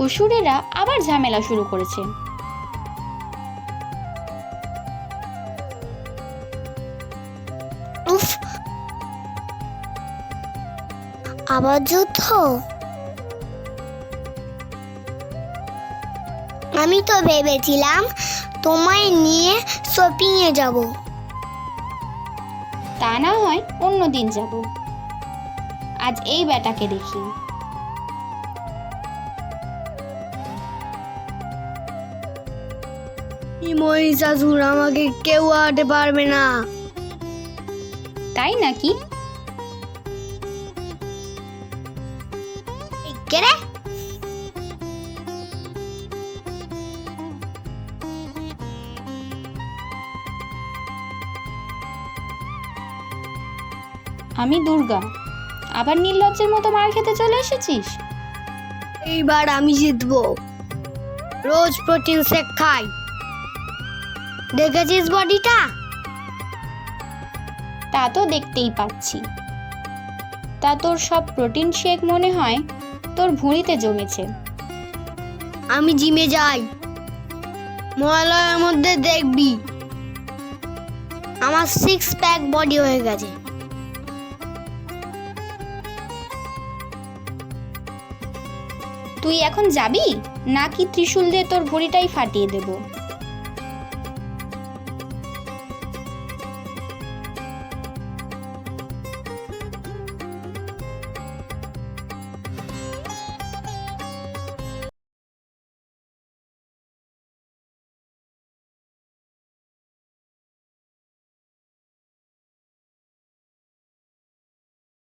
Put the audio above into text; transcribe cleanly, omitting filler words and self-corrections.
অসুরেরা আবার ঝামেলা শুরু করেছে। উফ, আবার যুদ্ধ? আমি তো ভেবেছিলাম তোমায় নিয়ে শপিং এ যাব। তা না হয় অন্যদিন যাব, আজ এই বেটাকে দেখি। মহিষাসুর আমাকে কেউ আটে পারবে না। তাই নাকি? কে রে? আমি দুর্গা, আবার নির্লজ্জের মতো মার খেতে চলে এসেছিস। এইবার আমি জিতবো। রোজ প্রোটিন শেক খাই, দেখেছিস বডিটা? তা তো দেখতেই পাচ্ছি। তা তোর সব প্রোটিন শেক মনে হয় তোর ভুঁড়িতে জমেছে। আমি জিমে যাই, মহালয়ার মধ্যে দেখবি আমার 6 প্যাক বডি হয়ে গেছে। তুই এখন যাবি নাকি ত্রিশূল দিয়ে তোর ভুঁড়িটাই ফাটিয়ে দেব?